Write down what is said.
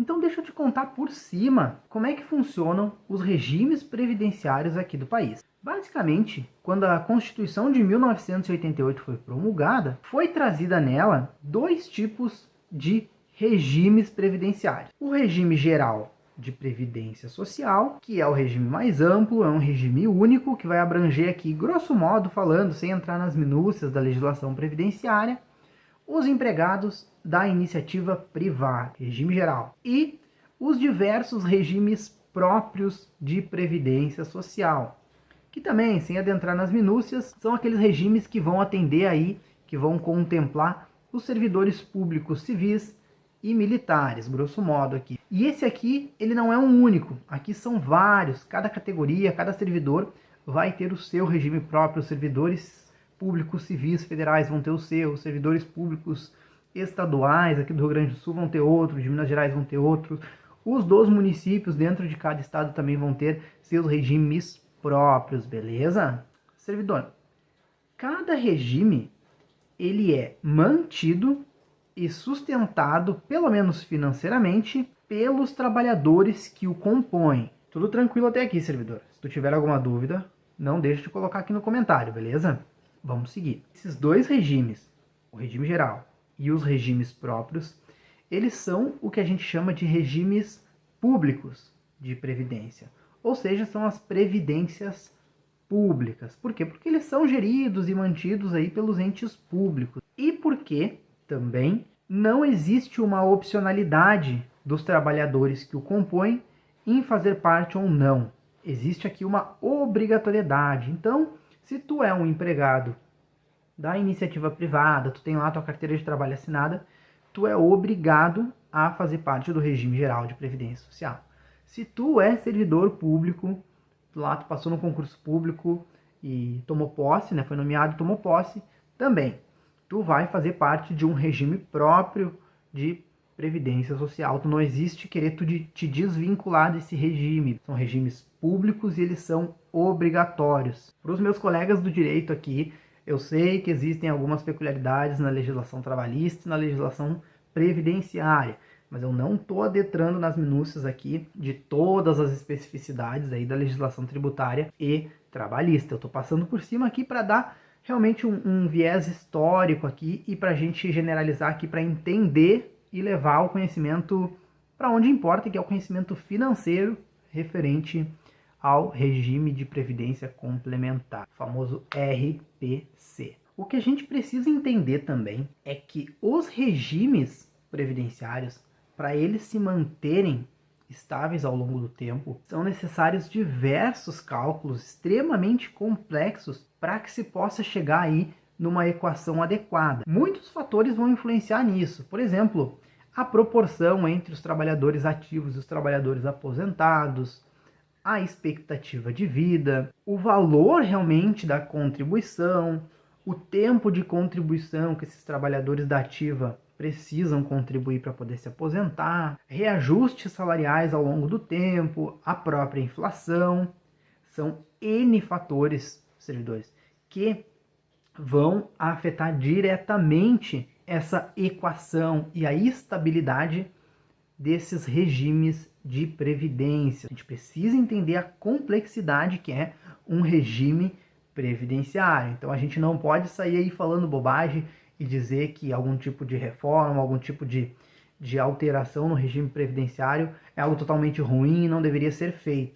Então deixa eu te contar por cima como é que funcionam os regimes previdenciários aqui do país. Basicamente, quando a Constituição de 1988 foi promulgada, foi trazida nela dois tipos de regimes previdenciários. O regime geral de previdência social, que é o regime mais amplo, é um regime único que vai abranger aqui, grosso modo falando, sem entrar nas minúcias da legislação previdenciária, os empregados da iniciativa privada, regime geral, e os diversos regimes próprios de previdência social, que também, sem adentrar nas minúcias, são aqueles regimes que vão atender aí, que vão contemplar os servidores públicos civis e militares, grosso modo aqui. E esse aqui, ele não é um único, aqui são vários, cada categoria, cada servidor vai ter o seu regime próprio, os servidores públicos civis federais vão ter o seu, os servidores públicos estaduais aqui do Rio Grande do Sul vão ter outro, de Minas Gerais vão ter outros, os dos municípios dentro de cada estado também vão ter seus regimes próprios, beleza? Servidor, cada regime ele é mantido e sustentado, pelo menos financeiramente, pelos trabalhadores que o compõem. Tudo tranquilo até aqui, servidor? Se tu tiver alguma dúvida, não deixe de colocar aqui no comentário, beleza? Vamos seguir. Esses dois regimes, o regime geral e os regimes próprios, eles são o que a gente chama de regimes públicos de previdência. Ou seja, são as previdências públicas. Por quê? Porque eles são geridos e mantidos aí pelos entes públicos. E porque também não existe uma opcionalidade dos trabalhadores que o compõem em fazer parte ou não. Existe aqui uma obrigatoriedade. Então, se tu é um empregado da iniciativa privada, tu tem lá tua carteira de trabalho assinada, tu é obrigado a fazer parte do regime geral de previdência social. Se tu é servidor público, lá tu passou no concurso público e tomou posse, né, foi nomeado e tomou posse, também tu vai fazer parte de um regime próprio de previdência social. Tu não existe querer tu te desvincular desse regime. São regimes públicos e eles são obrigatórios. Para os meus colegas do direito aqui, eu sei que existem algumas peculiaridades na legislação trabalhista e na legislação previdenciária, mas eu não estou adentrando nas minúcias aqui de todas as especificidades aí da legislação tributária e trabalhista. Eu estou passando por cima aqui para dar realmente um viés histórico aqui e para a gente generalizar aqui para entender e levar o conhecimento para onde importa, que é o conhecimento financeiro referente ao regime de previdência complementar, o famoso RPC. O que a gente precisa entender também é que os regimes previdenciários, para eles se manterem estáveis ao longo do tempo, são necessários diversos cálculos extremamente complexos para que se possa chegar aí numa equação adequada. Muitos fatores vão influenciar nisso. Por exemplo, a proporção entre os trabalhadores ativos e os trabalhadores aposentados, a expectativa de vida, o valor realmente da contribuição, o tempo de contribuição que esses trabalhadores da ativa precisam contribuir para poder se aposentar, reajustes salariais ao longo do tempo, a própria inflação. São N fatores, servidores, que vão afetar diretamente essa equação e a estabilidade desses regimes de previdência. A gente precisa entender a complexidade que é um regime previdenciário. Então a gente não pode sair aí falando bobagem e dizer que algum tipo de reforma, algum tipo de alteração no regime previdenciário é algo totalmente ruim e não deveria ser feito.